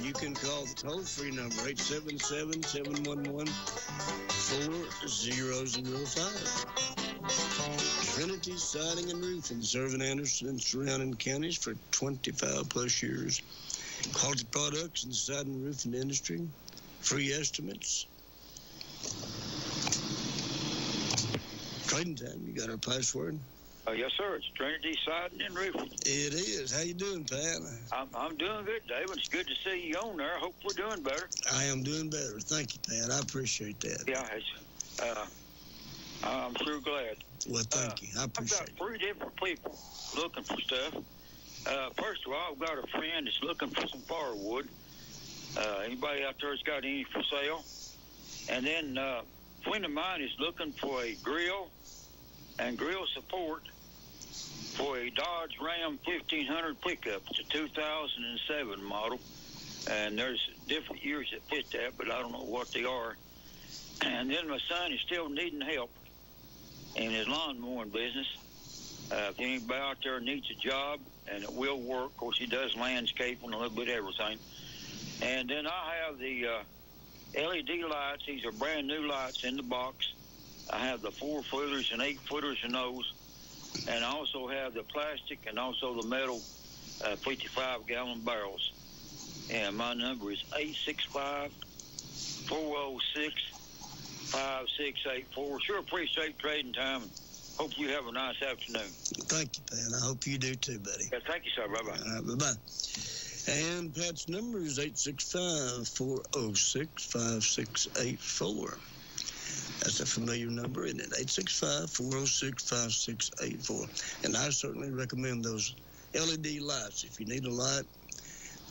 you can call the toll-free number, 877-711-4005. Trinity Siding and Roofing, serving Anderson and surrounding counties for 25-plus years. Quality products in the siding and roofing industry. Free estimates. Trading time, you got our password? Yes, sir. It's Trinity Siding and Roofing. It is. How you doing, Pat? I'm doing good, David. It's good to see you on there. I hope we're doing better. I am doing better. Thank you, Pat. I appreciate that. Yeah, I'm sure glad. Well, thank you. I appreciate it. I've got 3 different people looking for stuff. First of all, I've got a friend that's looking for some firewood. Anybody out there that's got any for sale? And then a friend of mine is looking for a grill and grill support for a Dodge Ram 1500 pickup. It's a 2007 model, and there's different years that fit that, but I don't know what they are. And then my son is still needing help in his lawn mowing business. If anybody out there needs a job, and it will work, of course, he does landscaping, a little bit of everything. And then I have the LED lights. These are brand new lights in the box. I have the 4-footers and 8-footers in those. And I also have the plastic and also the metal 55-gallon barrels. And my number is 865-406-5684. Sure appreciate trading time. Hope you have a nice afternoon. Thank you, Pat. I hope you do too, buddy. Yeah, thank you, sir. Bye-bye. All right, bye-bye. And Pat's number is 865-406-5684. That's a familiar number, isn't it? 865-406-5684. And I certainly recommend those LED lights. If you need a light,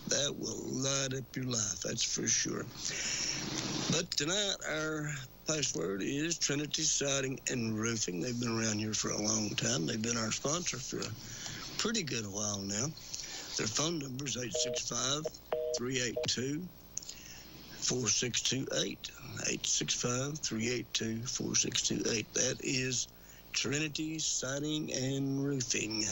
that will light up your life, that's for sure. But tonight, our password is Trinity Siding and Roofing. They've been around here for a long time. They've been our sponsor for a pretty good while now. Their phone number is 865-382-4628. 865-382-4628. That is Trinity Siding and Roofing.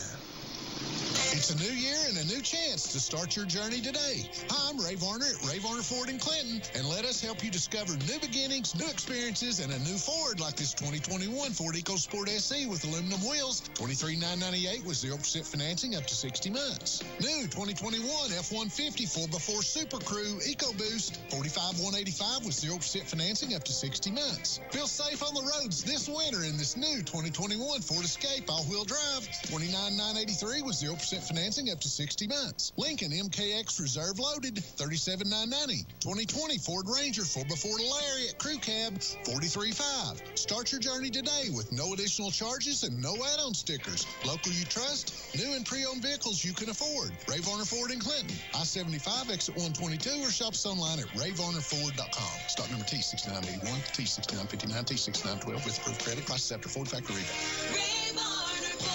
It's a new year and a new chance to start your journey today. Hi, I'm Ray Varner at Ray Varner Ford in Clinton, and let us help you discover new beginnings, new experiences, and a new Ford like this 2021 Ford EcoSport SE with aluminum wheels, $23,998 with 0% financing up to 60 months. New 2021 F-150 4x4 Super Crew EcoBoost, $45,185 with 0% financing up to 60 months. Feel safe on the roads this winter in this new 2021 Ford Escape all-wheel drive, $29,983 with 0% financing up to 60 months. Lincoln MKX Reserve Loaded, $37,990. 2020 Ford Ranger 4x4 Lariat Crew Cab, $43,500. Start your journey today with no additional charges and no add-on stickers. Local you trust, new and pre-owned vehicles you can afford. Ray Varner Ford in Clinton, I-75 exit 122, or shop us online at rayvarnerford.com. Stock number T6981, T6959, T6912 with approved credit. Prices after Ford factory rebate. Ray Varner Ford.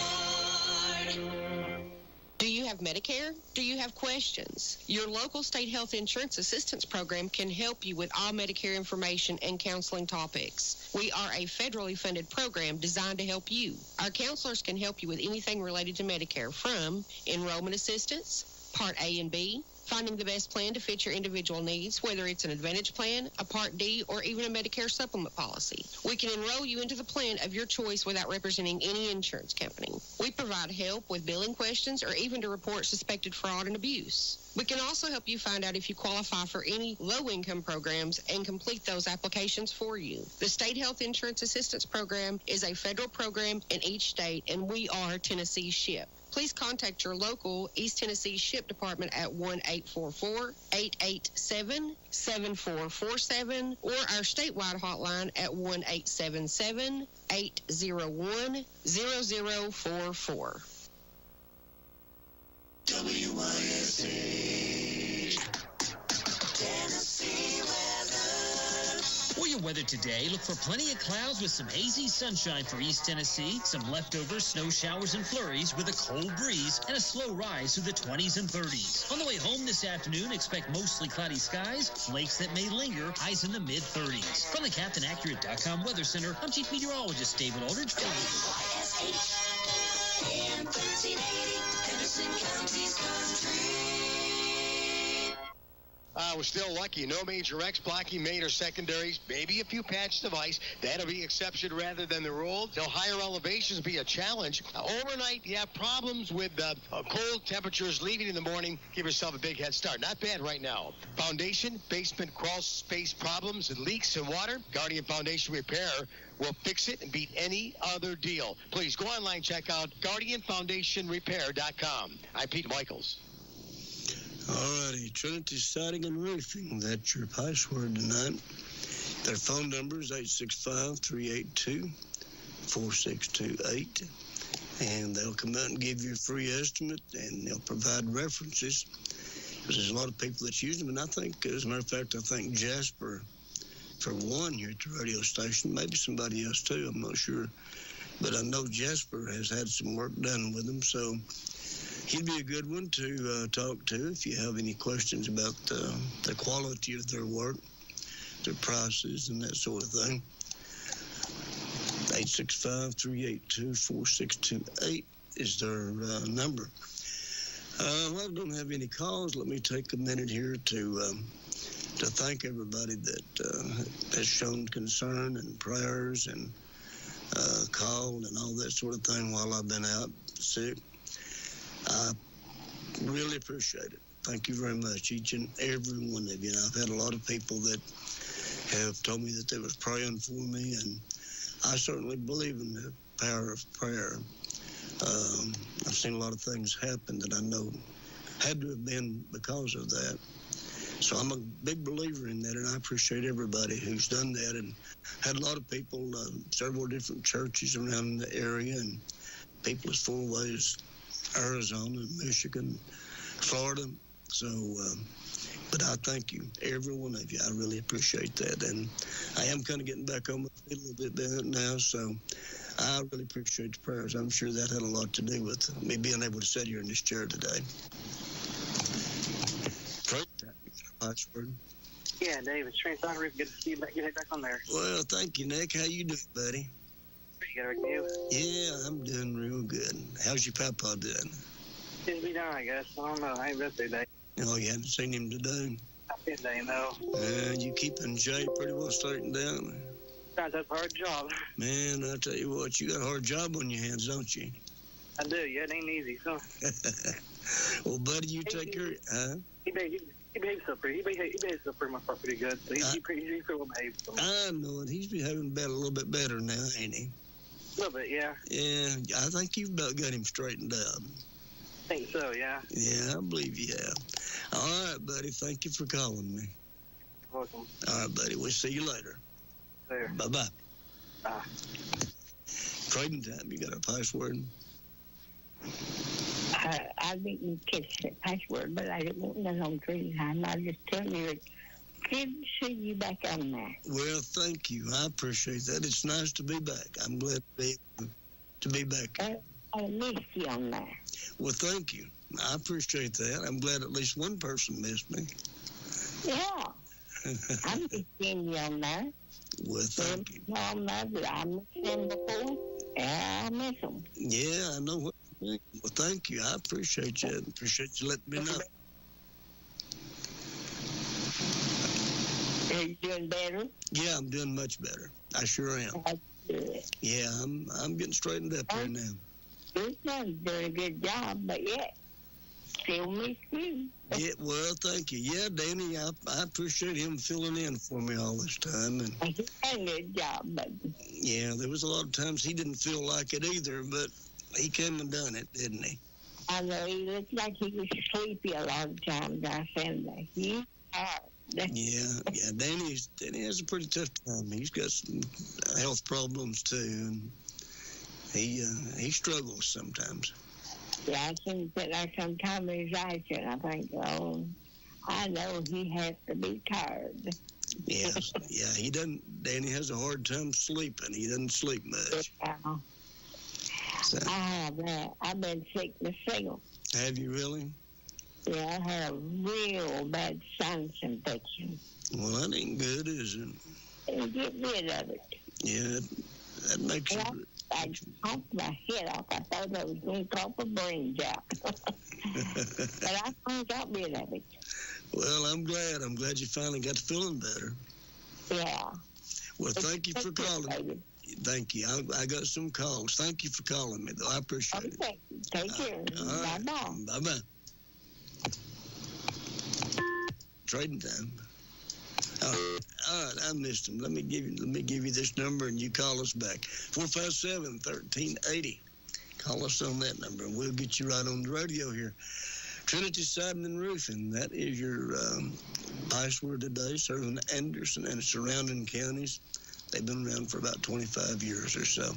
Do you have Medicare? Do you have questions? Your local state health insurance assistance program can help you with all Medicare information and counseling topics. We are a federally funded program designed to help you. Our counselors can help you with anything related to Medicare, from enrollment assistance, Part A and B, finding the best plan to fit your individual needs, whether it's an Advantage plan, a Part D, or even a Medicare supplement policy. We can enroll you into the plan of your choice without representing any insurance company. We provide help with billing questions or even to report suspected fraud and abuse. We can also help you find out if you qualify for any low-income programs and complete those applications for you. The State Health Insurance Assistance Program is a federal program in each state, and we are Tennessee SHIP. Please contact your local East Tennessee SHIP department at 1-844-887-7447 or our statewide hotline at 1-877-801-0044. WYSH Tennessee weather. For your weather today, look for plenty of clouds with some hazy sunshine for East Tennessee, some leftover snow showers and flurries with a cold breeze and a slow rise through the 20s and 30s. On the way home this afternoon, expect mostly cloudy skies, flakes that may linger, highs in the mid-30s. From the CaptainAccurate.com Weather Center, I'm Chief Meteorologist David Aldridge. WYSH AM 1380, Henderson County's country. We're still lucky. No major X blocking main or secondaries. Maybe a few patched of ice. That'll be exception rather than the rule. Till higher elevations be a challenge. Overnight, you have problems with cold temperatures leaving in the morning. Give yourself a big head start. Not bad right now. Foundation, basement crawl space problems and leaks and water. Guardian Foundation Repair will fix it and beat any other deal. Please go online, check out GuardianFoundationRepair.com. I'm Pete Michaels. All righty, Trinity Siding and Roofing. That's your password tonight. Their phone number is 865-382-4628. And they'll come out and give you a free estimate, and they'll provide references. Because there's a lot of people that use them, and I think, as a matter of fact, I think Jasper, for one, here at the radio station, maybe somebody else too, I'm not sure. But I know Jasper has had some work done with them, so he'd be a good one to talk to if you have any questions about the quality of their work, their prices, and that sort of thing. 865-382-4628 is their number. Well, I don't have any calls. Let me take a minute here to thank everybody that has shown concern and prayers and called and all that sort of thing while I've been out sick. I really appreciate it. Thank you very much, each and every one of you. And I've had a lot of people that have told me that they was praying for me, and I certainly believe in the power of prayer. I've seen a lot of things happen that I know had to have been because of that. So I'm a big believer in that, and I appreciate everybody who's done that. And had a lot of people, several different churches around the area, and people as far away as Arizona, Michigan, Florida. So, but I thank you, every one of you. I really appreciate that. And I am kind of getting back on my feet a little bit better now, so I really appreciate the prayers. I'm sure that had a lot to do with me being able to sit here in this chair today. Password. Yeah, Dave, it's Trent Sonnery. Good to see you back. Get back on there. Well, thank you, Nick. How you doing, buddy? Pretty good, right, you? Yeah, I'm doing real good. How's your papa doing? He'll be down, I guess. I don't know. I ain't birthday day. Oh, you haven't seen him today? Not today, no. You keeping Jay pretty well straightened down? That's a hard job. Man, I tell you what, you got a hard job on your hands, don't you? I do, yeah. It ain't easy, so. Well, buddy, you take care. Huh? He behaves so pretty. He behaves so pretty much pretty good. So he's pretty well behaved. So. I know it. He's behaving a little bit better now, ain't he? A little bit, yeah. Yeah, I think you've about got him straightened out. I think so, yeah. Yeah, I believe you have. All right, buddy. Thank you for calling me. You're welcome. All right, buddy. We'll see you later. Later. Bye-bye. Bye. Trading time. You got a password? I didn't catch the password, but I didn't want that on trading time. I just tell you it's good to see you back on there. Well, thank you. I appreciate that. It's nice to be back. I'm glad to be back. I missed you on there. Well, thank you. I appreciate that. I'm glad at least one person missed me. Yeah. I'm just seeing you on there. Well, thank you. On there that I missed them before. Yeah, I miss them. Yeah, I know what you mean. Well, thank you. I appreciate you. Appreciate you letting me know. Are you doing better? Yeah, I'm doing much better. I sure am. That's good. Yeah, I'm getting straightened up here now. Your son's doing a good job, but yet, still miss you. Yeah, well, thank you. Yeah, Danny, I appreciate him filling in for me all this time. And He did a good job, but yeah, there was a lot of times he didn't feel like it either, but he came and done it, didn't he? I know he looked like he was sleepy a lot of times. I said that. He Yeah, Danny has a pretty tough time. He's got some health problems too, and he struggles sometimes. Yeah, I think that like sometimes he's acting. I think, oh, I know he has to be tired. Yeah, he doesn't. Danny has a hard time sleeping. He doesn't sleep much. Yeah. So, I have that. I've been sick myself. have you really? Yeah, I had a real bad sinus infection. Well, that ain't good, is it? And get rid of it. Yeah, that makes Yeah. you. I popped my head off. I thought I was going to pop a brains out. But I finally got rid of it. Well, I'm glad. I'm glad you finally got to feeling better. Yeah. Well, thank you for calling. Thank you. I got some calls. Thank you for calling me, though. I appreciate it. Okay. Take care. Bye-bye. Bye-bye. Trading time. All right, I missed him. Let me give you this number, and you call us back. 457-1380. Call us on that number, and we'll get you right on the radio here. Trinity Siding and Roofing, that is your password today, serving Anderson and surrounding counties. They've been around for about 25 years or so.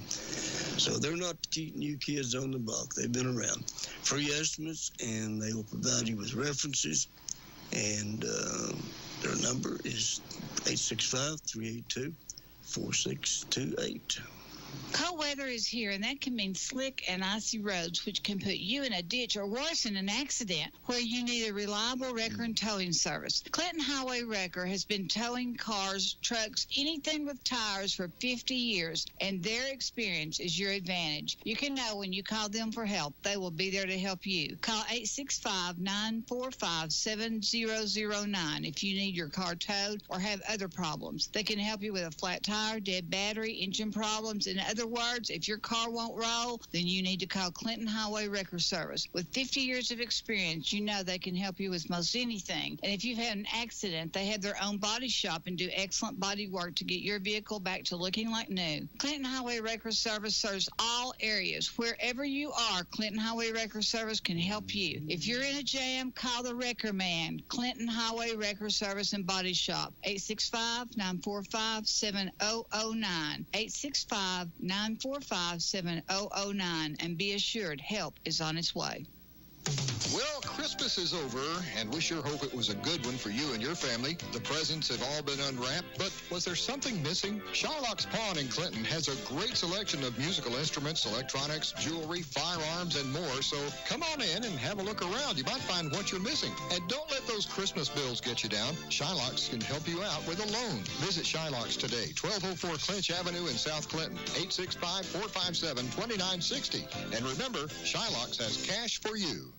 So they're not the new kids on the block. They've been around. Free estimates, and they will provide you with references. And their number is 865-382-4628. Cold weather is here, and that can mean slick and icy roads, which can put you in a ditch or worse, in an accident where you need a reliable wrecker and towing service. Clinton Highway Wrecker has been towing cars, trucks, anything with tires for 50 years, and their experience is your advantage. You can know when you call them for help. They will be there to help you. Call 865-945-7009 if you need your car towed or have other problems. They can help you with a flat tire, dead battery, engine problems. In other words, if your car won't roll, then you need to call Clinton Highway Wrecker Service. With 50 years of experience, you know they can help you with most anything. And if you've had an accident, they have their own body shop and do excellent body work to get your vehicle back to looking like new. Clinton Highway Wrecker Service serves all areas. Wherever you are, Clinton Highway Wrecker Service can help you. If you're in a jam, call the Wrecker Man. Clinton Highway Wrecker Service and Body Shop. 865-945-7009. 865-945-7009, and be assured help is on its way. Well, Christmas is over, and we sure hope it was a good one for you and your family. The presents have all been unwrapped, but was there something missing? Shylock's Pawn in Clinton has a great selection of musical instruments, electronics, jewelry, firearms, and more, so come on in and have a look around. You might find what you're missing. And don't let those Christmas bills get you down. Shylock's can help you out with a loan. Visit Shylock's today, 1204 Clinch Avenue in South Clinton, 865-457-2960. And remember, Shylock's has cash for you.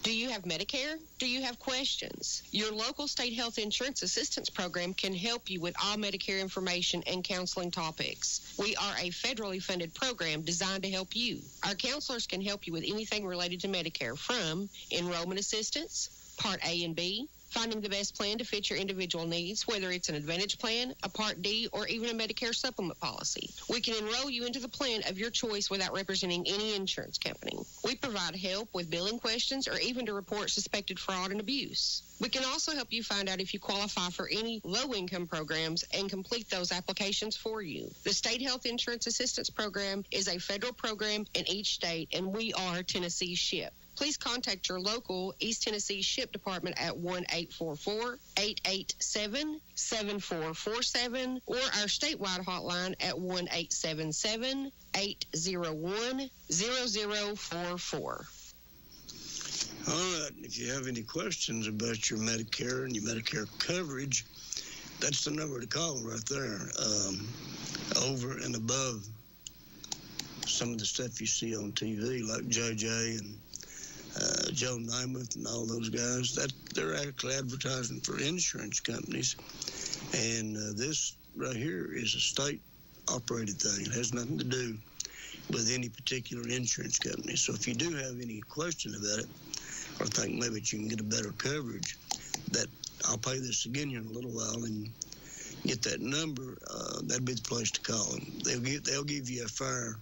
Do you have Medicare? Do you have questions? Your local state health insurance assistance program can help you with all Medicare information and counseling topics. We are a federally funded program designed to help you. Our counselors can help you with anything related to Medicare, from enrollment assistance, Part A and B, finding the best plan to fit your individual needs, whether it's an Advantage plan, a Part D, or even a Medicare supplement policy. We can enroll you into the plan of your choice without representing any insurance company. We provide help with billing questions or even to report suspected fraud and abuse. We can also help you find out if you qualify for any low-income programs and complete those applications for you. The State Health Insurance Assistance Program is a federal program in each state, and we are Tennessee SHIP. Please contact your local East Tennessee SHIP department at 1-844-887-7447 or our statewide hotline at 1-877-801-0044. All right, if you have any questions about your Medicare and your Medicare coverage, that's the number to call right there. Over and above some of the stuff you see on TV, like JJ and Joe Namath and all those guys, that they're actually advertising for insurance companies. And this right here is a state-operated thing. It has nothing to do with any particular insurance company. So if you do have any question about it, or think maybe you can get a better coverage, that I'll pay this again here in a little while and get that number, that'd be the place to call them. They'll give you a fair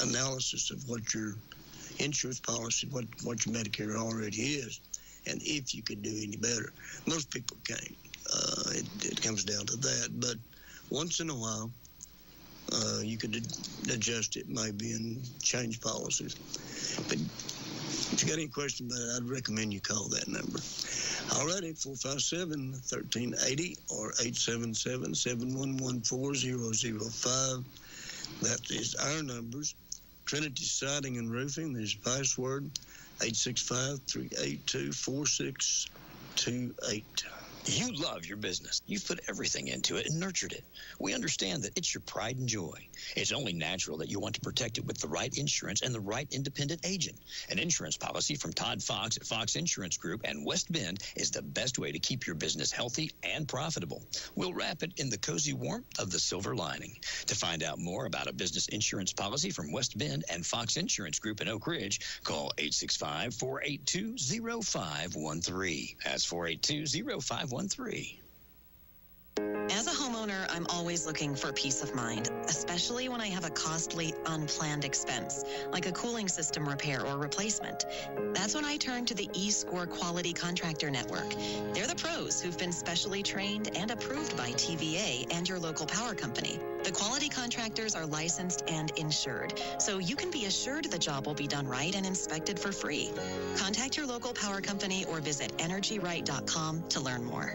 analysis of what your insurance policy, what your Medicare already is, and if you could do any better. Most people can't. It comes down to that. But once in a while, you could adjust it maybe and change policies. But if you got any question about it, I'd recommend you call that number. All righty, 457-1380 or 877-711-4005. That is our numbers. Trinity Siding and Roofing, there's a password, 865-382-4628. You love your business. You've put everything into it and nurtured it. We understand that it's your pride and joy. It's only natural that you want to protect it with the right insurance and the right independent agent. An insurance policy from Todd Fox at Fox Insurance Group and West Bend is the best way to keep your business healthy and profitable. We'll wrap it in the cozy warmth of the silver lining. To find out more about a business insurance policy from West Bend and Fox Insurance Group in Oak Ridge, call 865-482-0513. That's 482-0513. As a homeowner, I'm always looking for peace of mind, especially when I have a costly, unplanned expense, like a cooling system repair or replacement. That's when I turn to the eScore Quality Contractor Network. They're the pros who've been specially trained and approved by TVA and your local power company. The quality contractors are licensed and insured, so you can be assured the job will be done right and inspected for free. Contact your local power company or visit energyright.com to learn more.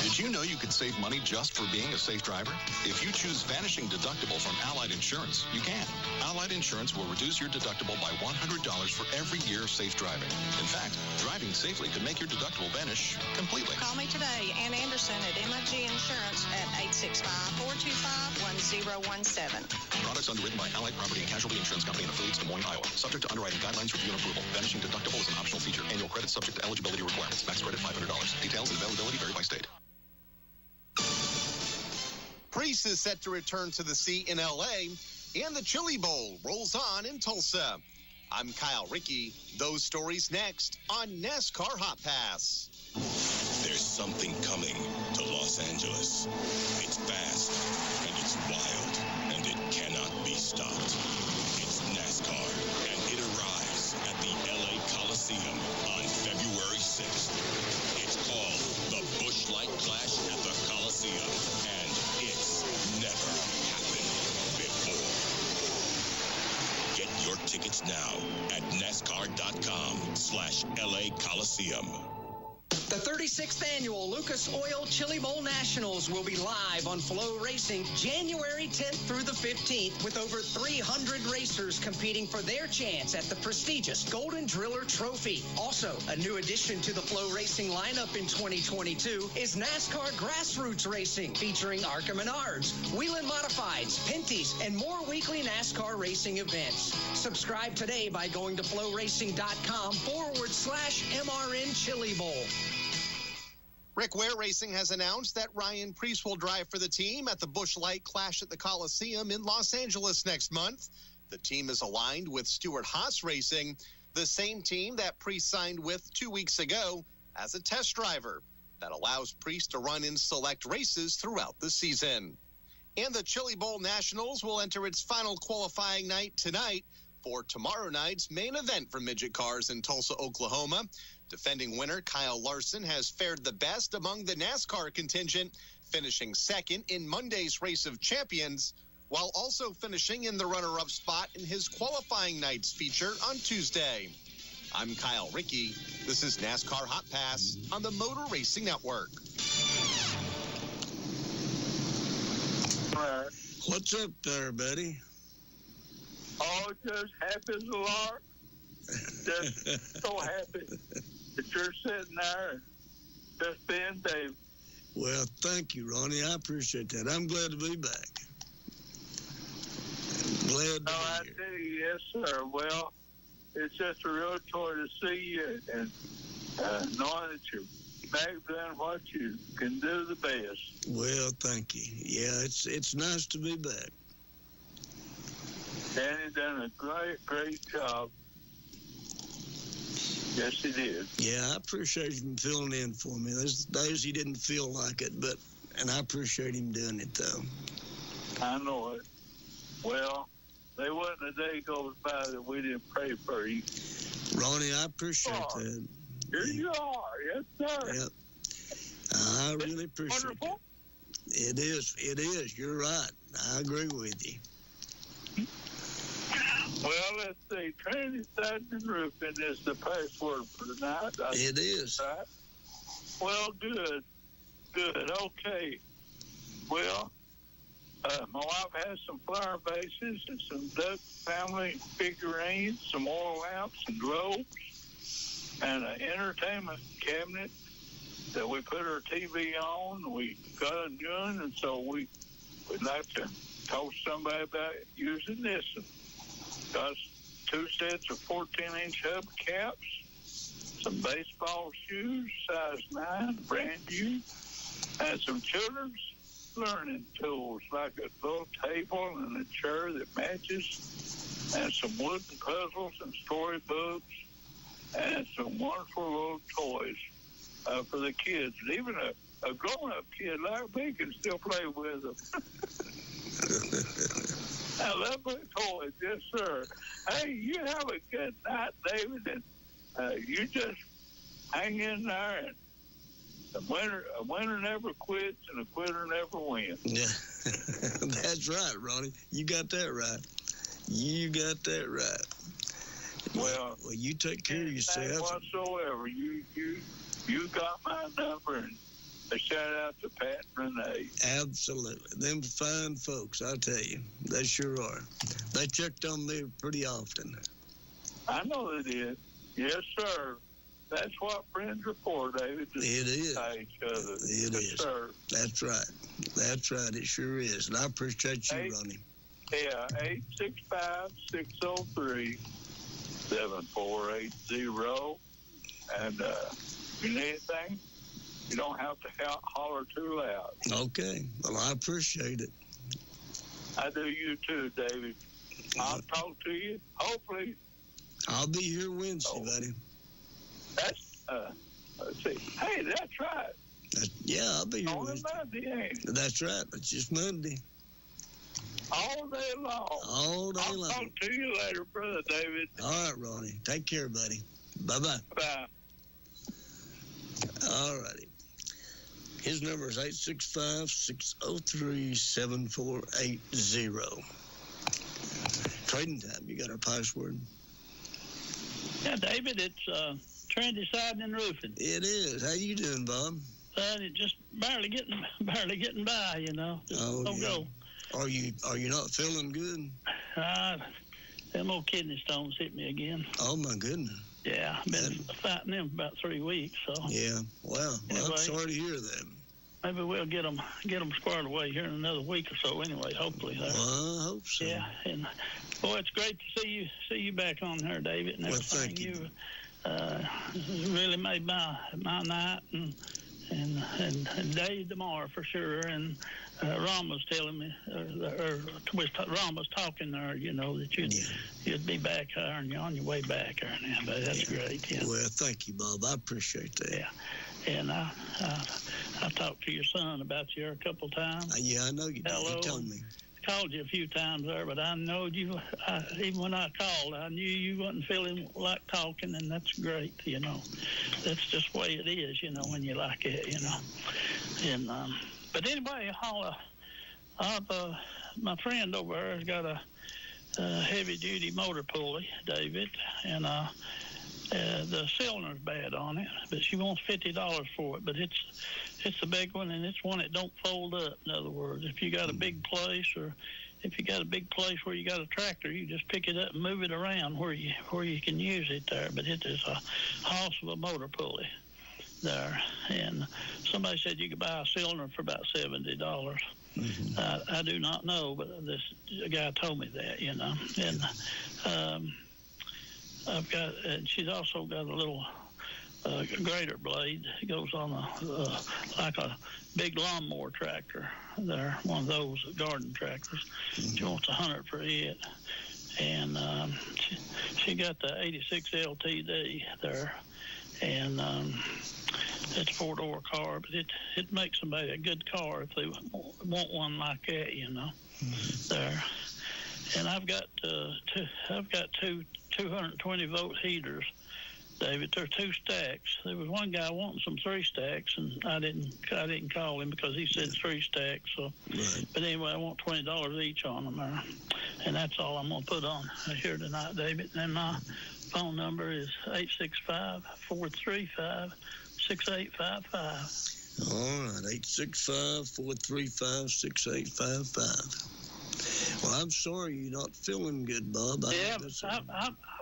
Did you know you could save money just for being a safe driver? If you choose Vanishing Deductible from Allied Insurance, you can. Allied Insurance will reduce your deductible by $100 for every year of safe driving. In fact, driving safely could make your deductible vanish completely. Call me today, Ann Anderson at MIG Insurance at 865-425-1017. Products underwritten by Allied Property and Casualty Insurance Company and affiliates, Des Moines, Iowa. Subject to underwriting guidelines, review, and approval. Vanishing Deductible is an optional feature. Annual credit subject to eligibility requirements. Max credit $500. Details and availability vary by state. Priest is set to return to the sea in L.A., and the Chili Bowl rolls on in Tulsa. I'm Kyle Rickey. Those stories next on NASCAR Hot Pass. There's something coming to Los Angeles. It's fast, and it's wild, and it cannot be stopped. It's NASCAR, and it arrives at the L.A. Coliseum on February 6th. It's called the Busch Light Clash at the Coliseum, and it's never happened before. Get your tickets now at NASCAR.com/LA Coliseum. The 36th annual Lucas Oil Chili Bowl Nationals will be live on Flow Racing January 10th through the 15th with over 300 racers competing for their chance at the prestigious Golden Driller Trophy. Also, a new addition to the Flow Racing lineup in 2022 is NASCAR Grassroots Racing featuring Arca Menards, Whelen Modifieds, Pinty's, and more weekly NASCAR racing events. Subscribe today by going to flowracing.com/MRN Chili Bowl. Rick Ware Racing has announced that Ryan Preece will drive for the team at the Busch Light Clash at the Coliseum in Los Angeles next month. The team is aligned with Stewart Haas Racing, the same team that Preece signed with 2 weeks ago as a test driver. That allows Preece to run in select races throughout the season. And the Chili Bowl Nationals will enter its final qualifying night tonight for tomorrow night's main event for midget cars in Tulsa, Oklahoma. Defending winner Kyle Larson has fared the best among the NASCAR contingent, finishing second in Monday's Race of Champions, while also finishing in the runner-up spot in his qualifying night's feature on Tuesday. I'm Kyle Rickey. This is NASCAR Hot Pass on the Motor Racing Network. What's up there, buddy? Oh, just happy as a lark. Just so happy that you're sitting there and just being Dave. Well, thank you, Ronnie. I appreciate that. I'm glad to be back. Glad to be here. Do. Yes, sir. Well, it's just a real joy to see you and knowing that you're back doing what you can do the best. Well, thank you. Yeah, it's nice to be back. Danny done a great job. Yes, he did. Yeah, I appreciate him filling in for me. There's days he didn't feel like it, and I appreciate him doing it, though. I know it. Well, there wasn't a day goes by that we didn't pray for you. Ronnie, I appreciate that. Here you are. Yes, sir. Yep. I really appreciate wonderful. it. It is. You're right. I agree with you. Well, let's see. Trinity Siding and Roofing is the password for tonight. It is. Right? Well, good. Okay. Well, my wife has some flower vases and some duck family figurines, some oil lamps and globes. and an entertainment cabinet that we put our TV on. We got a gun, and so we'd like to talk to somebody about using this. Got 2 sets of 14-inch hubcaps, some baseball shoes, size 9, brand new, and some children's learning tools like a little table and a chair that matches, and some wooden puzzles and storybooks, and some wonderful little toys for the kids. And even a grown-up kid like me can still play with them. I love my toys, yes, sir. Hey, you have a good night, David, and you just hang in there. And a winner never quits, and a quitter never wins. Yeah, that's right, Ronnie. You got that right. You got that right. Well, you take care of yourself. Whatsoever. You got my number, and a shout out to Pat and Renee. Absolutely. Them fine folks, I tell you. They sure are. They checked on me pretty often. I know they did. Yes, sir. That's what friends are for, David. It is. Each other. It yes, is. Sir. That's right. That's right. It sure is. And I appreciate you, Ronnie. Yeah, 865-603-7480. And if you need anything, you don't have to holler too loud. Okay. Well, I appreciate it. I do you too, David. I'll talk to you. Hopefully. I'll be here Wednesday, buddy. That's, let's see. Hey, that's right. Yeah, I'll be here Wednesday. Monday, ain't it? That's right. It's just Monday. All day long. All day long. I'll talk to you later, Brother David. All right, Ronnie. Take care, buddy. Bye-bye. Bye. All righty. His number is 865-603-7480. Trading time. You got our password? Yeah, David, it's Trendy Siding and Roofing. It is. How you doing, Bob? Just barely getting by, you know. Go. Are you not feeling good? Them old kidney stones hit me again. Oh my goodness. Yeah, I've been fighting them for about 3 weeks. So. Yeah. Well, I'm sorry to hear that. Maybe we'll get them squared away here in another week or so. Anyway, hopefully. Well, I hope so. Yeah, and boy, it's great to see you back on here, David, and everything. Well, thank you. Really made my night and day tomorrow for sure. And Ron was telling me, Ron was talking there, you know, that you'd be back there and you're on your way back there now. But that's great. Yeah. Well, thank you, Bob. I appreciate that. Yeah. And I talked to your son about you a couple of times. Yeah, I know you did. He told me. Called you a few times there, but I know you. Even when I called, I knew you wasn't feeling like talking, and that's great. You know, that's just the way it is. You know, when you like it. You know, and but anyway, my friend over there has got a heavy-duty motor pulley, David, and the cylinder's bad on it, but she wants $50 for it. But it's a big one, and it's one that don't fold up. In other words, if you got a big place, or if you got a big place where you got a tractor, you just pick it up and move it around where you can use it there. But it is a house of a motor pulley there, and somebody said you could buy a cylinder for about $70. Mm-hmm. I do not know, but this guy told me that, you know, and she's also got a little grater blade. It goes on like a big lawnmower tractor there, one of those garden tractors. Mm-hmm. She wants $100 for it. And she got the 86 LTD there. And it's a 4-door car, but it makes somebody a good car if they want one like that, you know, there. And I've got two 220-volt heaters, David. They're 2 stacks. There was one guy wanting some 3 stacks, and I didn't call him because he said 3 stacks. So, right. But anyway, I want $20 each on them there, and that's all I'm gonna put on here tonight, David. And my phone number is 865-435-6855. All right, 865-435-6855. Well, I'm sorry you're not feeling good, Bob. I'll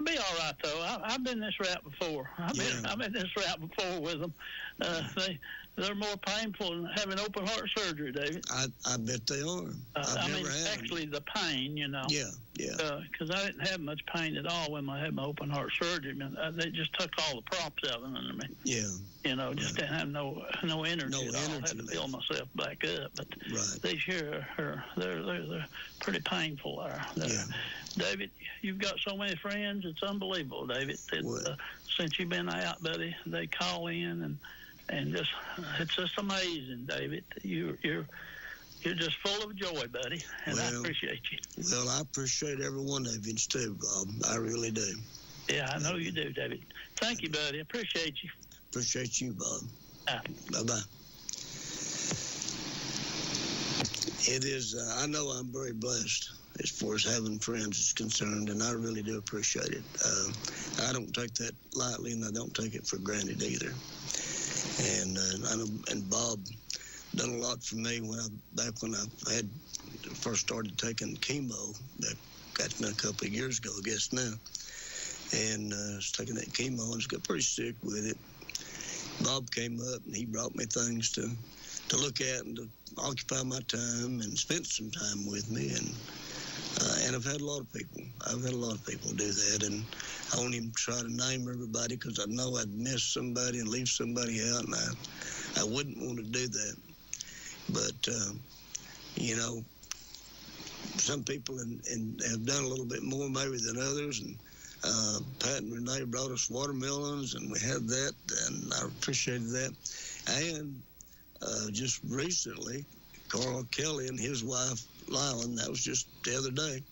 be all right, though. I've been this route before. I've been this route before with them. They're more painful than having open heart surgery, David. I bet they are. Actually, the pain, you know. Yeah. Because I didn't have much pain at all when I had my open heart surgery. They just took all the props out from under me. Yeah. You know, just didn't have no energy at all. I had to build myself back up. But these here they're pretty painful there. David, you've got so many friends. It's unbelievable, David. Since you've been out, buddy, they call in and just it's just amazing, David. You're just full of joy, buddy, and I appreciate you. Well, I appreciate every one of you too, Bob. I really do. Yeah, I know you do, David. Thank you, buddy. I appreciate you. Appreciate you, Bob. Bye-bye. It is, I know I'm very blessed as far as having friends is concerned, and I really do appreciate it. I don't take that lightly, and I don't take it for granted either. And I know, and Bob done a lot for me back when I had first started taking chemo. That's been a couple of years ago, I guess now. And I was taking that chemo and got pretty sick with it. Bob came up and he brought me things to look at and to occupy my time and spent some time with me. And I've had a lot of people. Do that, and I won't even try to name everybody because I know I'd miss somebody and leave somebody out, and I wouldn't want to do that. But you know, some people have done a little bit more maybe than others, and Pat and Renee brought us watermelons, and we had that, and I appreciated that. And just recently, Carl Kelly and his wife Lylan, that was just the other day,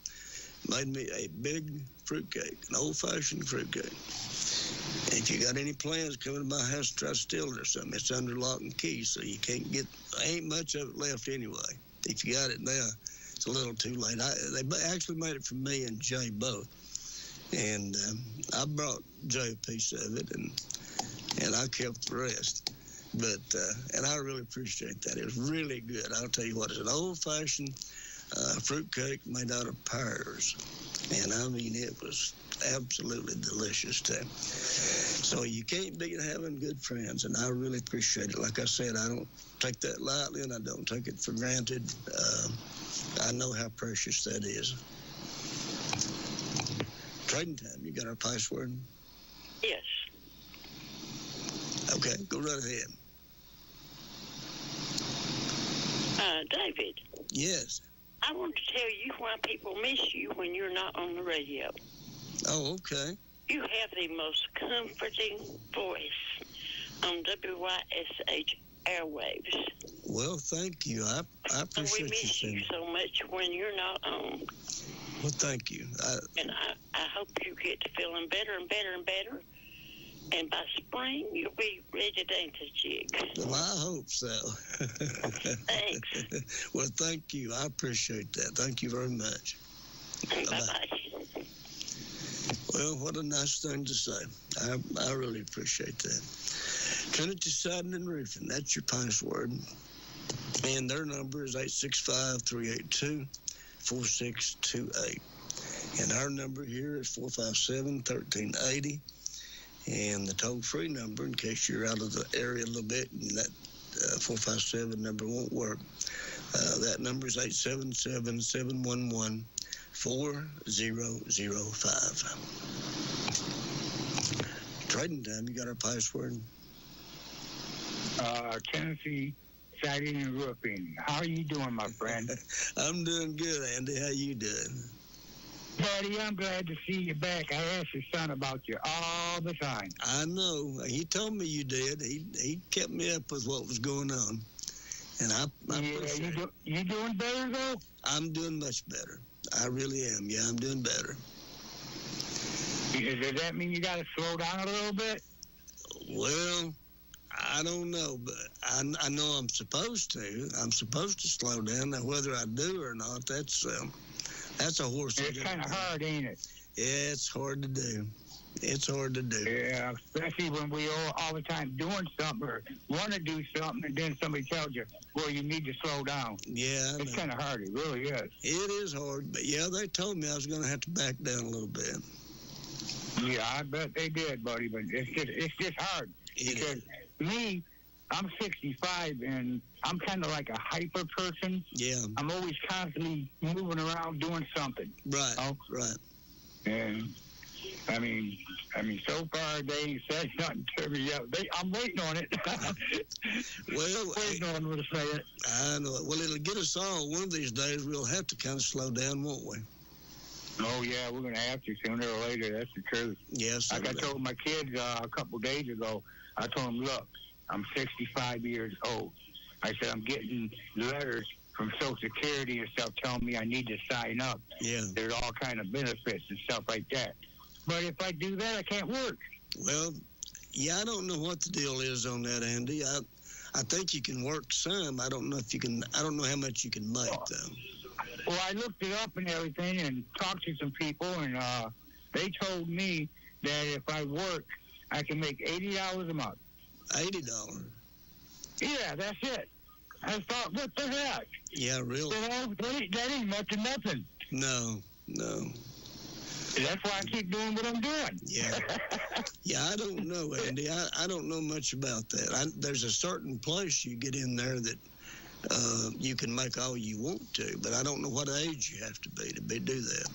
made me a big fruitcake, an old-fashioned fruitcake. And if you got any plans coming to my house to try to steal it or something, it's under lock and key, so you can't get, ain't much of it left anyway. If you got it now, it's a little too late. They actually made it for me and Jay both. And I brought Jay a piece of it, and I kept the rest. But, and I really appreciate that. It was really good. I'll tell you what, it's an old-fashioned fruitcake made out of pears. And I mean, it was absolutely delicious too. So you can't beat having good friends, and I really appreciate it. Like I said, I don't take that lightly, and I don't take it for granted. I know how precious that is. Trading time, you got our password? Yes. Okay, go right ahead. David. Yes. I want to tell you why people miss you when you're not on the radio. Oh, okay. You have the most comforting voice on WYSH airwaves. Well, thank you. I appreciate you. We miss you so much when you're not on. Well, thank you. And I hope you get to feeling better and better and better. And by spring, you'll be ready to dance a jig. Well, I hope so. Thanks. Well, thank you. I appreciate that. Thank you very much. Bye-bye. Well, what a nice thing to say. I really appreciate that. Trinity Siding and Roofing, that's your password. And their number is 865-382-4628. And our number here is 457-1380. And the toll-free number, in case you're out of the area a little bit and that 457 number won't work, that number is 877-711-4005. Trading time, you got our password? Tennessee Siding and Roofing. How are you doing, my friend? I'm doing good, Andy. How you doing? Buddy, I'm glad to see you back. I asked your son about you all the time. I know. He told me you did. He kept me up with what was going on. And I appreciate it. You doing better, though? I'm doing much better. I really am. Yeah, I'm doing better. Does that mean you got to slow down a little bit? Well, I don't know, but I know I'm supposed to. I'm supposed to slow down. Now, whether I do or not, that's a horse. It's kind of hard, ain't it? Yeah, it's hard to do. It's hard to do. Yeah, especially when we all the time doing something or want to do something, and then somebody tells you, well, you need to slow down. Yeah. It's kind of hard. It really is. It is hard, but yeah, they told me I was going to have to back down a little bit. Yeah, I bet they did, buddy, but it's just hard. Because me, I'm 65, and I'm kind of like a hyper person. Yeah. I'm always constantly moving around doing something. Right, right. And, I mean, so far they ain't said nothing to me yet. I'm waiting on it. Well, waiting on them to say it. I know it. Well, it'll get us all. One of these days, we'll have to kind of slow down, won't we? Oh, yeah, we're going to have to sooner or later. That's the truth. Yes. Like I told my kids a couple of days ago, I told them, look, I'm 65 years old. I said, I'm getting letters from Social Security and stuff telling me I need to sign up. Yeah. There's all kind of benefits and stuff like that. But if I do that, I can't work. Well, yeah, I don't know what the deal is on that, Andy. I think you can work some. I don't know if you can. I don't know how much you can make, though. Well, I looked it up and everything and talked to some people, and they told me that if I work, I can make $80 a month. $80? Yeah, that's it. I thought, what the heck? Yeah, really? You know, that ain't much of nothing. No. That's why I keep doing what I'm doing. Yeah. Yeah, I don't know, Andy. I don't know much about that. There's a certain place you get in there that you can make all you want to, but I don't know what age you have to be do that.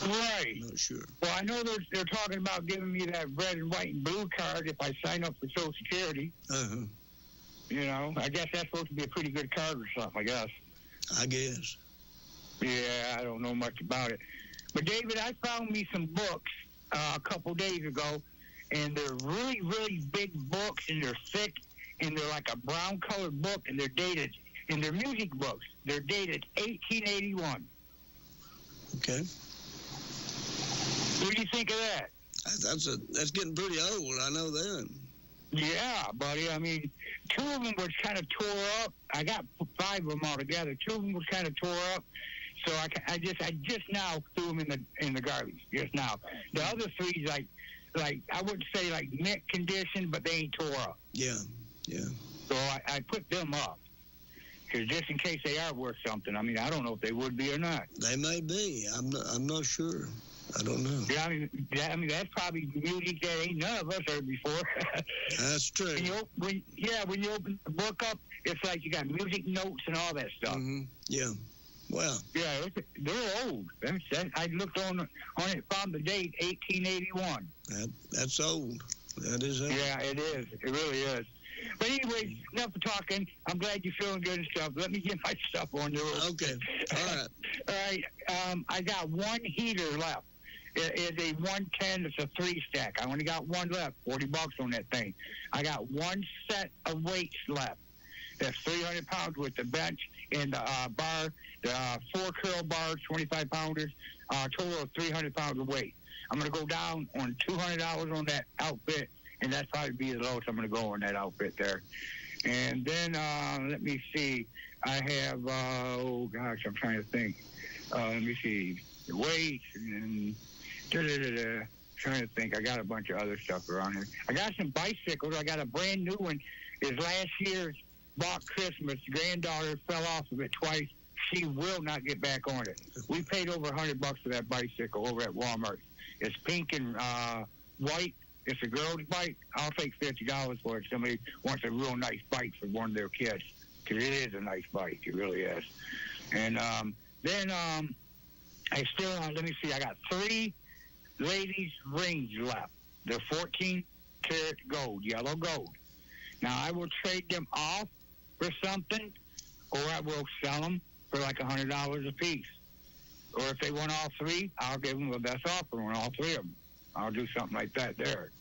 Right. I'm not sure. Well, I know they're talking about giving me that red and white and blue card if I sign up for Social Security. Uh-huh. You know, I guess that's supposed to be a pretty good card or something, I guess. I guess. Yeah, I don't know much about it. But, David, I found me some books a couple days ago, and they're really, really big books, and they're thick, and they're like a brown-colored book, and they're dated. And they're music books. They're dated 1881. Okay. What do you think of that? That's getting pretty old. I know that. Yeah, buddy. I mean, 2 of them was kind of tore up. I got 5 of them all together. 2 of them was kind of tore up. So I just now threw them in the garbage just now. The other 3's like I wouldn't say like mint condition, but they ain't tore up. Yeah. So I put them up because just in case they are worth something. I mean, I don't know if they would be or not. They may be. I'm not sure. I don't know. Yeah, I mean that's probably music that ain't none of us heard before. That's true. When you open the book up, it's like you got music notes and all that stuff. Mm-hmm. Yeah. Wow. Yeah, they're old. I looked on it, found the date, 1881. That's old. That is old. Yeah, it is. It really is. But anyway, enough of talking. I'm glad you're feeling good and stuff. Let me get my stuff on there. Okay. All right. All right. I got 1 heater left. It is a 110. It's a 3-stack. I only got 1 left. $40 on that thing. I got 1 set of weights left. That's 300 pounds with the bench and the bar, the 4 curl bars, 25 pounders, total of 300 pounds of weight. I'm going to go down on $200 on that outfit, and that's probably be the lowest I'm going to go on that outfit there. And then, let me see. I have, I'm trying to think. Let me see. The weights and trying to think. I got a bunch of other stuff around here. I got some bicycles. I got a brand new one. It's last year's bought Christmas. Granddaughter fell off of it twice. She will not get back on it. We paid over $100 for that bicycle over at Walmart. It's pink and white. It's a girl's bike. I'll take $50 for it. Somebody wants a real nice bike for one of their kids, because it is a nice bike. It really is. And then I still, let me see. I got 3 ladies' rings left. They're 14-karat gold, yellow gold. Now, I will trade them off for something, or I will sell them for like $100 a piece. Or if they want all 3, I'll give them the best offer on all 3 of them. I'll do something like that there.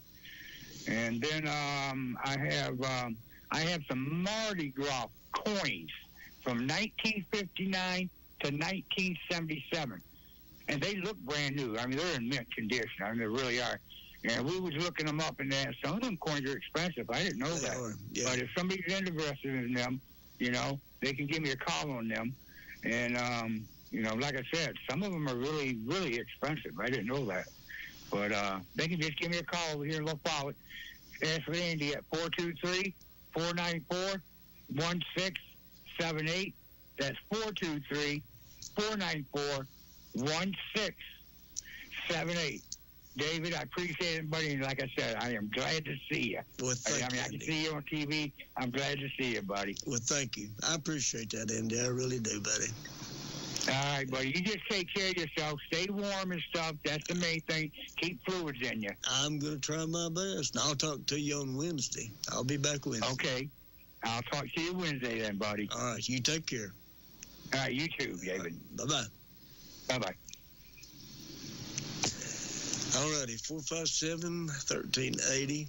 And then I have some Mardi Gras coins from 1959 to 1977. And they look brand new. I mean, they're in mint condition. I mean, they really are. And we was looking them up, and some of them coins are expensive. I didn't know that. Yeah. But if somebody's interested in them, they can give me a call on them. And, like I said, some of them are really, really expensive. I didn't know that. But they can just give me a call over here in Lafayette. Ask Randy at 423-494-1678. That's 423-494-1678. David, I appreciate it, buddy. And like I said, I am glad to see you. Well, I can see you on TV. I'm glad to see you, buddy. Well, thank you. I appreciate that, Andy. I really do, buddy. All right, buddy. You just take care of yourself. Stay warm and stuff. That's the main thing. Keep fluids in you. I'm going to try my best. And I'll talk to you on Wednesday. I'll be back Wednesday. Okay. I'll talk to you Wednesday then, buddy. All right. You take care. All right. You too, David. Bye-bye. Bye-bye. All righty, 457-1380,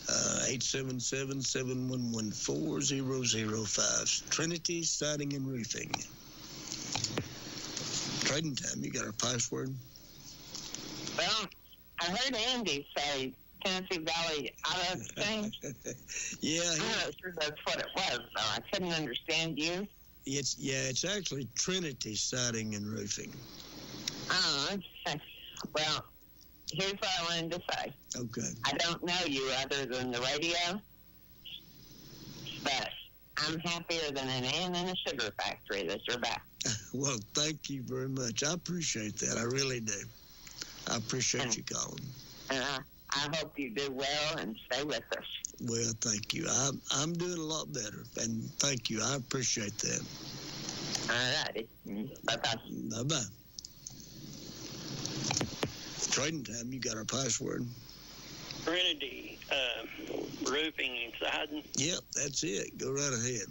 877-711-4005. Trinity Siding and Roofing. Trading time, you got our password? Well, I heard Andy say Tennessee Valley Auto Exchange. Yeah. I'm not sure that's what it was, though. I couldn't understand you. It's actually Trinity Siding and Roofing. Oh, okay. Well, here's what I wanted to say. Okay. I don't know you other than the radio, but I'm happier than an ant in a sugar factory that you're back. Well, thank you very much. I appreciate that. I really do. I appreciate you calling. And I hope you do well and stay with us. Well, thank you. I'm doing a lot better, and thank you. I appreciate that. All righty. Bye-bye. Bye-bye. Trading time, you got our password? Trinity Roofing and Siding. Yep, that's it. Go right ahead.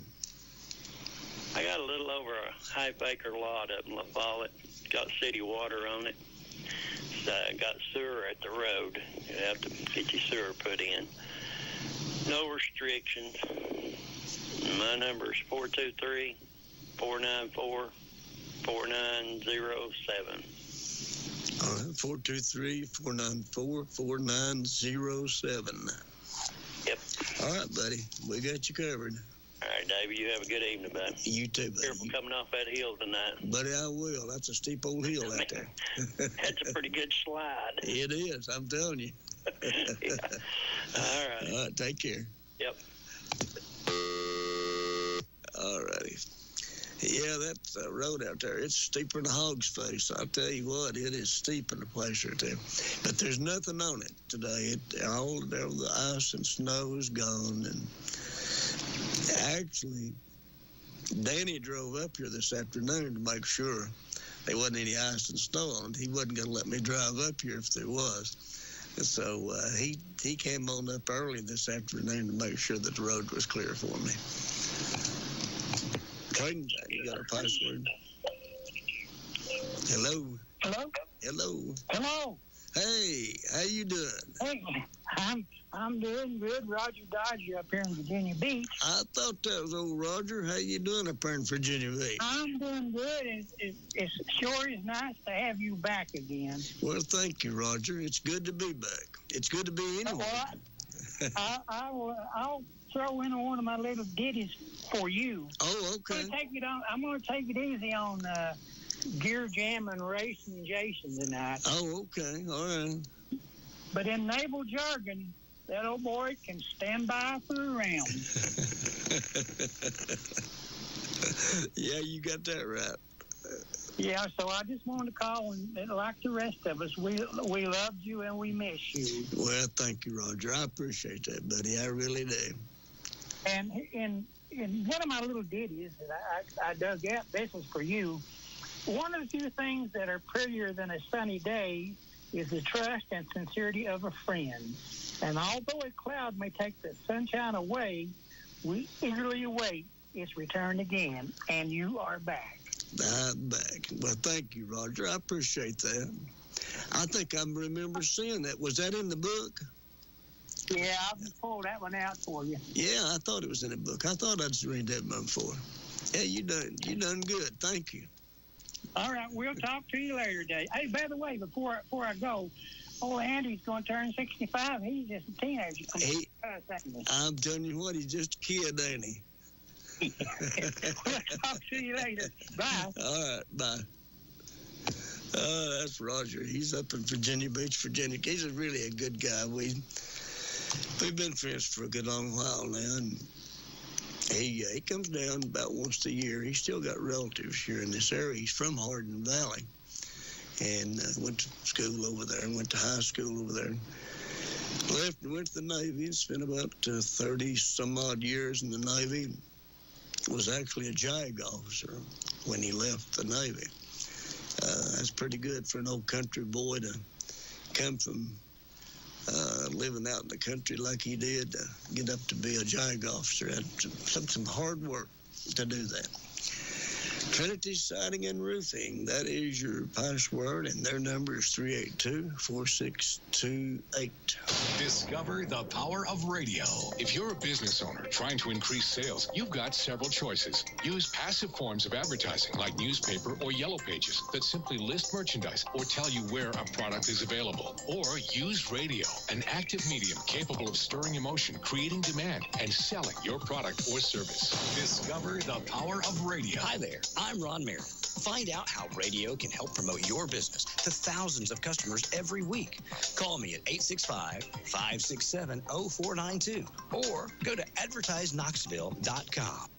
I got a little over a half-acre lot up in Lafayette. Got city water on it. Got sewer at the road. You have to get your sewer put in. No restrictions. My number is 423-494-4907. All right, 423-494-4907. Yep. All right, buddy. We got you covered. All right, David, you have a good evening, bud. You too, buddy. Careful coming off that hill tonight. Buddy, I will. That's a steep old hill out there. That's a pretty good slide. It is, I'm telling you. Yeah. All right. All right, take care. Yep. All righty. Yeah, that road out there, it's steeper than a hog's face. I'll tell you what, it is steep in the place or two. But there's nothing on it today. All the ice and snow is gone. And actually, Danny drove up here this afternoon to make sure there wasn't any ice and snow on it. He wasn't going to let me drive up here if there was. And so he came on up early this afternoon to make sure that the road was clear for me. Trading time, you got a password? Hello? Hello? Hello? Hello? Hey, how you doing? Hey, I'm doing good. Roger Dodger up here in Virginia Beach. I thought that was old Roger. How you doing up there in Virginia Beach? I'm doing good. It sure is nice to have you back again. Well, thank you, Roger. It's good to be back. It's good to be anywhere. I'll throw in one of my little ditties for you. Oh, okay. I'm going to take it easy on Gear Jam and Racing Jason tonight. Oh, okay. All right. But in naval jargon, that old boy can stand by for a round. Yeah, you got that right. Yeah, so I just wanted to call, and like the rest of us, we loved you and we miss you. Well, thank you, Roger. I appreciate that, buddy. I really do. And in one of my little ditties that I dug out, this is for you. One of the few things that are prettier than a sunny day is the trust and sincerity of a friend. And although a cloud may take the sunshine away, we eagerly await its return again, and you are back. I'm back. Well, thank you, Roger. I appreciate that. I think I remember seeing that. Was that in the book? Yeah, I'll just pull that one out for you. Yeah, I thought it was in the book. I thought I'd read that one before. Yeah, you done good. Thank you. All right, we'll talk to you later, Dave. Hey, by the way, before I go, old Andy's going to turn 65. He's just a teenager. I'm telling you what, he's just a kid, ain't he? We'll talk to you later. Bye. All right, bye. That's Roger. He's up in Virginia Beach, Virginia. He's really a good guy. We've been friends for a good long while now, and he comes down about once a year. He's still got relatives here in this area. He's from Hardin Valley, and went to school over there and went to high school over there. Left and went to the Navy and spent about 30-some-odd years in the Navy. Was actually a JAG officer when he left the Navy. That's pretty good for an old country boy to come from living out in the country like he did to get up to be a JAG officer. It took some hard work to do that. Trinity Siding and Roofing, that is your password, and their number is 382-4628. Discover the power of radio. If you're a business owner trying to increase sales, you've got several choices. Use passive forms of advertising like newspaper or yellow pages that simply list merchandise or tell you where a product is available. Or use radio, an active medium capable of stirring emotion, creating demand, and selling your product or service. Discover the power of radio. Hi there. I'm Ron Merritt. Find out how radio can help promote your business to thousands of customers every week. Call me at 865-567-0492 or go to advertiseknoxville.com.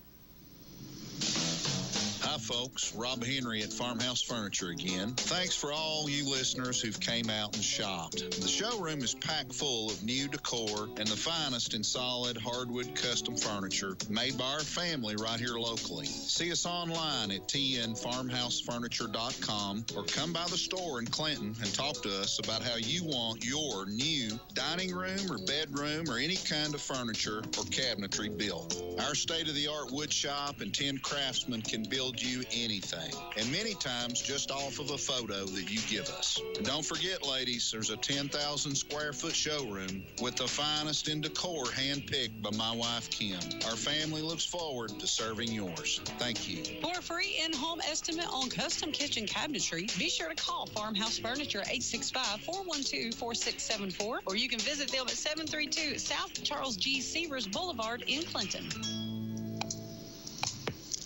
Hi, folks. Rob Henry at Farmhouse Furniture again. Thanks for all you listeners who've came out and shopped. The showroom is packed full of new decor and the finest in solid hardwood custom furniture made by our family right here locally. See us online at tnfarmhousefurniture.com or come by the store in Clinton and talk to us about how you want your new dining room or bedroom or any kind of furniture or cabinetry built. Our state-of-the-art wood shop and 10 craftsmen can build you anything, and many times just off of a photo that you give us. And don't forget, ladies, there's a 10,000 square foot showroom with the finest in decor handpicked by my wife, Kim. Our family looks forward to serving yours. Thank you. For a free in-home estimate on custom kitchen cabinetry, be sure to call Farmhouse Furniture 865-412-4674, or you can visit them at 732 South Charles G. Severs Boulevard in Clinton.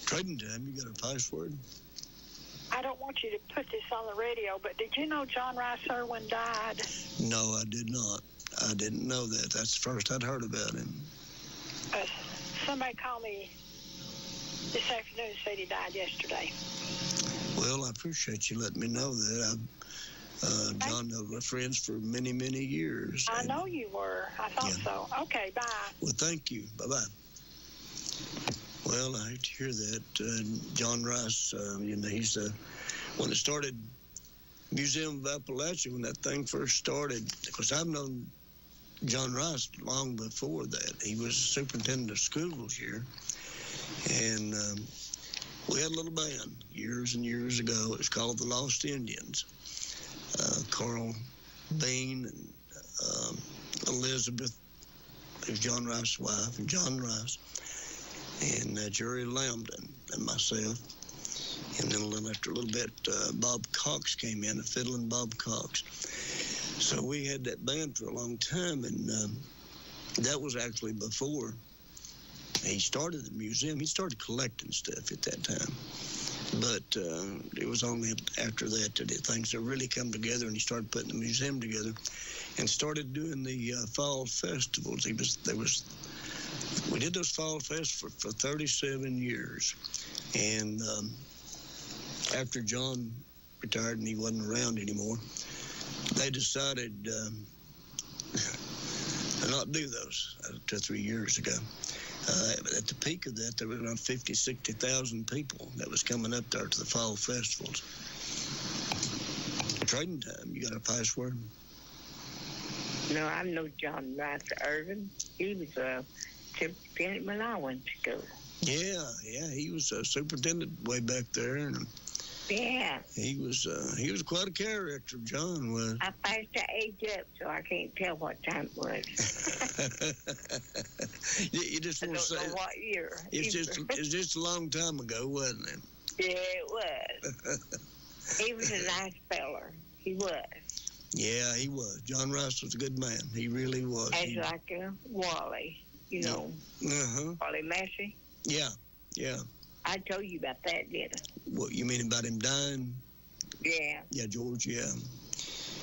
Trading Time, you got a password? I don't want you to put this on the radio, but did you know John Rice Irwin died? No, I did not. I didn't know that. That's the first I'd heard about him. Somebody called me this afternoon and said he died yesterday. Well, I appreciate you letting me know that. John and I were friends for many, many years. I know you were. I thought so. Okay, bye. Well, thank you. Bye-bye. Well, I hate to hear that. John Rice, he's the one that started Museum of Appalachia when that thing first started. Because I've known John Rice long before that. He was superintendent of schools here. And we had a little band years and years ago. It was called the Lost Indians. Carl Bean and Elizabeth, who's John Rice's wife, and John Rice, and Jerry Lambden and myself. And then after a little bit, Bob Cox came in, a fiddling Bob Cox. So we had that band for a long time, and that was actually before he started the museum. He started collecting stuff at that time. But it was only after that things had really come together, and he started putting the museum together and started doing the fall festivals. We did those fall fests for 37 years. And after John retired and he wasn't around anymore, they decided to not do those 2 or 3 years ago. At the peak of that, there were around 50,000, 60,000 people that was coming up there to the fall festivals. Trading Time, you got a password? No, I know John Rice Irvin. He was a superintendent when I went to school. Yeah, he was a superintendent way back there, and yeah, he was quite a character. John was. I passed the age up, so I can't tell what time it was. You just want to say know what year. It's just a long time ago, wasn't it? Yeah, it was. He was a nice feller. He was. Yeah, he was. John Rice was a good man. He really was. As like Wally, Wally Massey. Yeah. I told you about that, didn't I? What, you mean about him dying? Yeah. Yeah, George, yeah.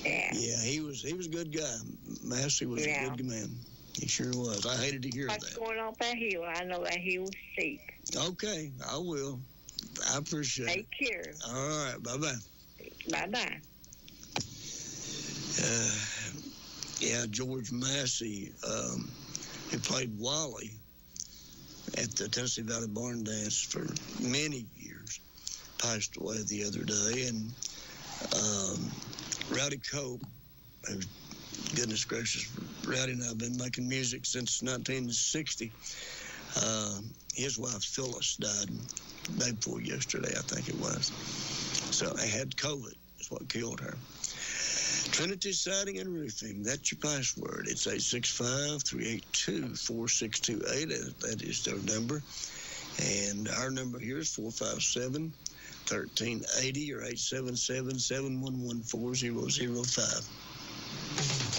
Yeah. Yeah, he was a good guy. Massey was a good man. He sure was. I hated to hear What's that. going on that hill? I know that hill's steep. Okay, I will. I appreciate it. Take care. All right, bye-bye. Bye-bye. Yeah, George Massey, who played Wally at the Tennessee Valley Barn Dance for many years, passed away the other day. And Rowdy Cope, who, goodness gracious, Rowdy and I have been making music since 1960. His wife Phyllis died the day before yesterday, I think it was. So they had COVID, is what killed her. Trinity Siding and Roofing, that's your password. It's 865-382-4628. That is their number. And our number here is 457-1380 or 877-711-4005.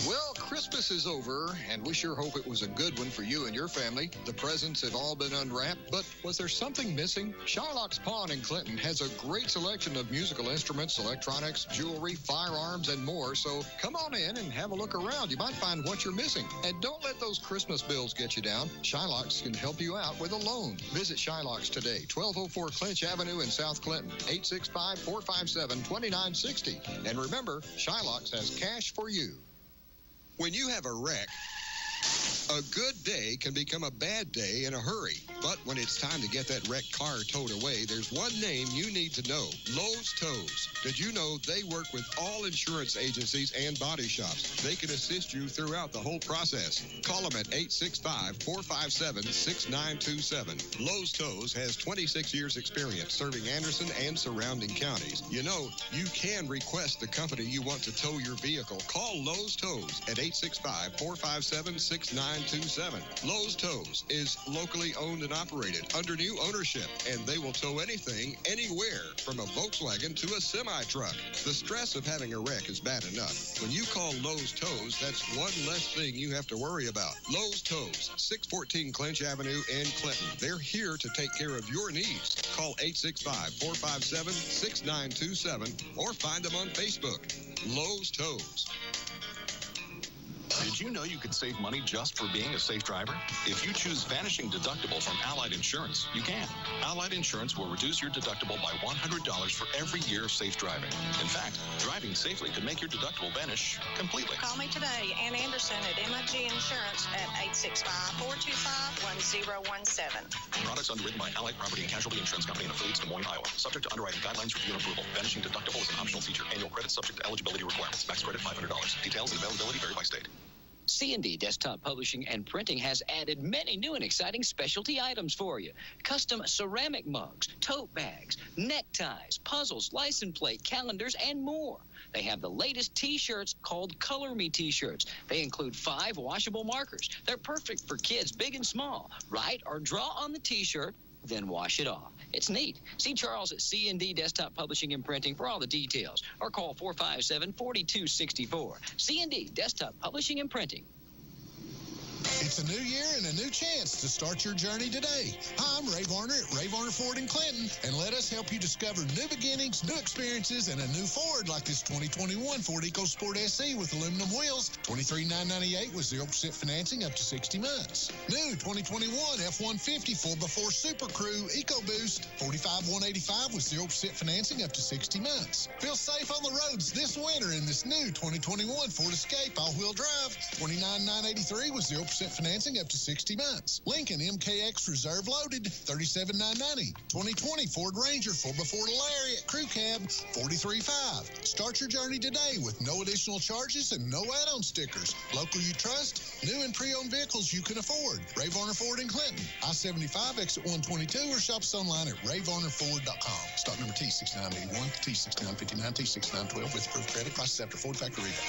Well, Christmas is over, and we sure hope it was a good one for you and your family. The presents have all been unwrapped, but was there something missing? Shylock's Pawn in Clinton has a great selection of musical instruments, electronics, jewelry, firearms, and more, so come on in and have a look around. You might find what you're missing. And don't let those Christmas bills get you down. Shylock's can help you out with a loan. Visit Shylock's today, 1204 Clinch Avenue in South Clinton, 865-457-2960. And remember, Shylock's has cash for you. When you have a wreck, a good day can become a bad day in a hurry. But when it's time to get that wrecked car towed away, there's one name you need to know, Lowe's Tows. Did you know they work with all insurance agencies and body shops? They can assist you throughout the whole process. Call them at 865-457-6927. Lowe's Tows has 26 years experience serving Anderson and surrounding counties. You know, you can request the company you want to tow your vehicle. Call Lowe's Tows at 865-457-6927. Lowe's Tows is locally owned and operated under new ownership, and they will tow anything, anywhere, from a Volkswagen to a semi-truck. The stress of having a wreck is bad enough. When you call Lowe's Tows, that's one less thing you have to worry about. Lowe's Tows, 614 Clinch Avenue in Clinton. They're here to take care of your needs. Call 865-457-6927 or find them on Facebook. Lowe's Tows. Did you know you could save money just for being a safe driver? If you choose Vanishing Deductible from Allied Insurance, you can. Allied Insurance will reduce your deductible by $100 for every year of safe driving. In fact, driving safely could make your deductible vanish completely. Call me today, Ann Anderson at MIG Insurance at 865-425-1017. Products underwritten by Allied Property and Casualty Insurance Company in affiliates, Des Moines, Iowa. Subject to underwriting guidelines, review, and approval. Vanishing Deductible is an optional feature. Annual credit subject to eligibility requirements. Max credit $500. Details and availability vary by state. C&D Desktop Publishing and Printing has added many new and exciting specialty items for you. Custom ceramic mugs, tote bags, neckties, puzzles, license plate, calendars, and more. They have the latest T-shirts called Color Me T-shirts. They include 5 washable markers. They're perfect for kids big and small. Write or draw on the T-shirt, then wash it off. It's neat. See Charles at C&D Desktop Publishing and Printing for all the details, or call 457-4264. C&D Desktop Publishing and Printing. It's a new year and a new chance to start your journey today. Hi, I'm Ray Varner at Ray Varner Ford in Clinton, and let us help you discover new beginnings, new experiences, and a new Ford like this 2021 Ford EcoSport SE with aluminum wheels, $23,998 with 0% financing up to 60 months. New 2021 F-150 4x4 Super Crew EcoBoost, $45,185 with 0% financing up to 60 months. Feel safe on the roads this winter in this new 2021 Ford Escape all-wheel drive, $29,983 with 0% financing up to 60 months. Lincoln MKX Reserve Loaded, $37,990. 2020 Ford Ranger 4x4 Lariat Crew Cab, $43,500. Start your journey today with no additional charges and no add-on stickers. Local you trust, new and pre-owned vehicles you can afford. Ray Varner Ford in Clinton, I-75 exit 122, or shop us online at rayvarnerford.com. Stock number T6981, T6959, T6912 with approved credit. Prices after Ford factory rebate.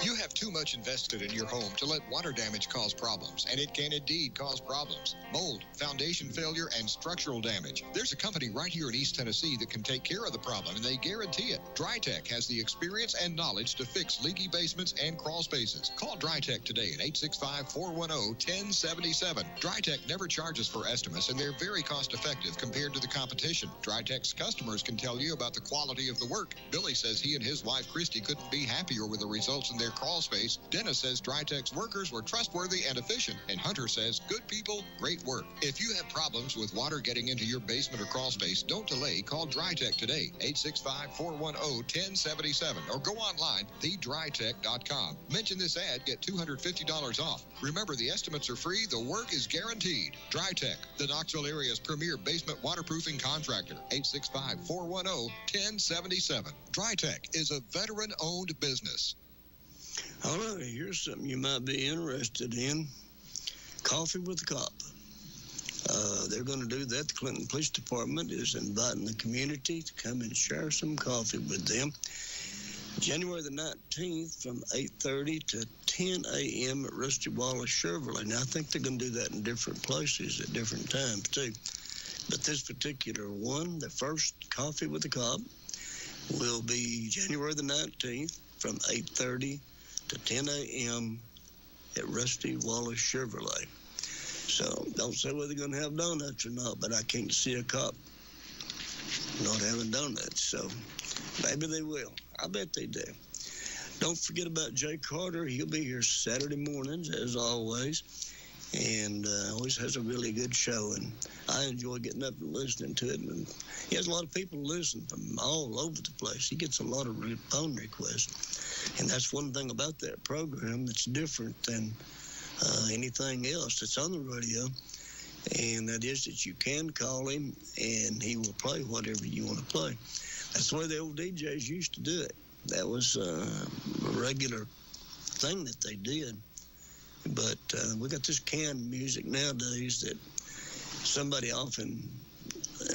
You have 2 too much invested in your home to let water damage cause problems, and it can indeed cause problems. Mold, foundation failure, and structural damage. There's a company right here in East Tennessee that can take care of the problem, and they guarantee it. DryTech has the experience and knowledge to fix leaky basements and crawl spaces. Call DryTech today at 865-410-1077. DryTech never charges for estimates, and they're very cost-effective compared to the competition. DryTech's customers can tell you about the quality of the work. Billy says he and his wife, Christy, couldn't be happier with the results in their crawl space. Dennis says DryTech's workers were trustworthy and efficient. And Hunter says, good people, great work. If you have problems with water getting into your basement or crawl space, don't delay. Call DryTech today, 865-410-1077, or go online, thedrytech.com. Mention this ad, get $250 off. Remember, the estimates are free, the work is guaranteed. DryTech, the Knoxville area's premier basement waterproofing contractor, 865-410-1077. DryTech is a veteran-owned business. All right, here's something you might be interested in. Coffee with the Cop. They're going to do that. The Clinton Police Department is inviting the community to come and share some coffee with them. January the 19th from 8:30 to 10 a.m. at Rusty Wallace Chevrolet. Now, I think they're going to do that in different places at different times, too. But this particular one, the first Coffee with the Cop, will be January the 19th from 8:30 to 10 a.m. at Rusty Wallace Chevrolet. So don't say whether they're going to have donuts or not, but I can't see a cop not having donuts. So maybe they will. I bet they do. Don't forget about Jay Carter. He'll be here Saturday mornings, as always, and always has a really good show. And I enjoy getting up and listening to it. And he has a lot of people listen from all over the place. He gets a lot of phone requests. And that's one thing about that program that's different than anything else that's on the radio, and that is that you can call him and he will play whatever you want to play. That's the way the old DJs used to do it. That was a regular thing that they did. But we got this canned music nowadays that somebody often,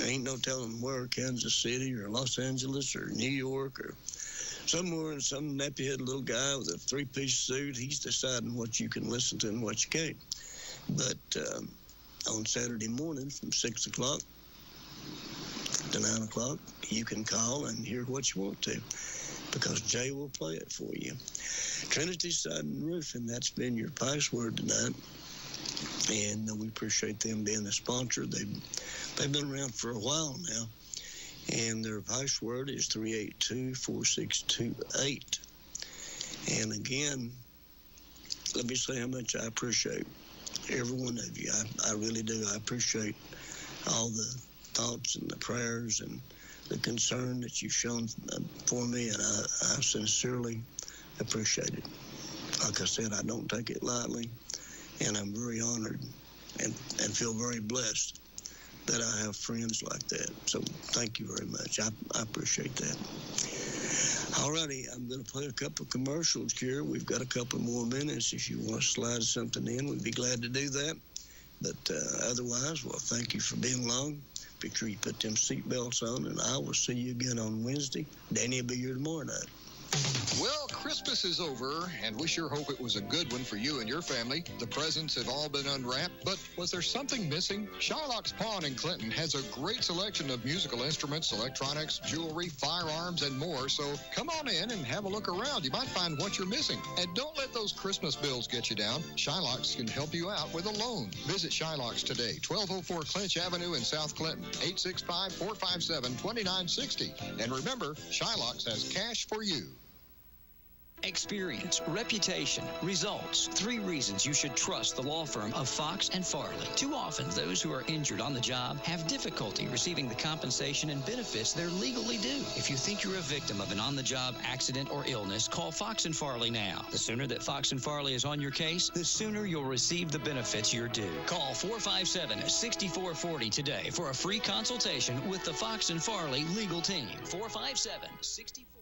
ain't no telling where, Kansas City or Los Angeles or New York or somewhere, in some nappy-head little guy with a three-piece suit, he's deciding what you can listen to and what you can't. But on Saturday morning from 6 o'clock to 9 o'clock, you can call and hear what you want to, because Jay will play it for you. Trinity Siding and Roofing, that's been your password tonight, and we appreciate them being a sponsor. They've been around for a while now, and their password is 382-4628. And again, let me say how much I appreciate every one of you. I really do. I appreciate all the thoughts and the prayers and the concern that you've shown for me, and I sincerely appreciate it. Like I said, I don't take it lightly, and I'm very honored and feel very blessed that I have friends like that. So thank you very much. I appreciate that. All righty, I'm going to play a couple of commercials here. We've got a couple more minutes. If you want to slide something in, we'd be glad to do that. But otherwise, well, thank you for being along. Make sure you put them seatbelts on, and I will see you again on Wednesday. Danny will be here tomorrow night. Well, Christmas is over, and we sure hope it was a good one for you and your family. The presents have all been unwrapped, but was there something missing? Shylock's Pawn in Clinton has a great selection of musical instruments, electronics, jewelry, firearms, and more, so come on in and have a look around. You might find what you're missing. And don't let those Christmas bills get you down. Shylock's can help you out with a loan. Visit Shylock's today, 1204 Clinch Avenue in South Clinton, 865-457-2960. And remember, Shylock's has cash for you. Experience, reputation, results. 3 reasons you should trust the law firm of Fox and Farley. Too often, those who are injured on the job have difficulty receiving the compensation and benefits they're legally due. If you think you're a victim of an on-the-job accident or illness, call Fox and Farley now. The sooner that Fox and Farley is on your case, the sooner you'll receive the benefits you're due. Call 457-6440 today for a free consultation with the Fox and Farley legal team. 457-6440.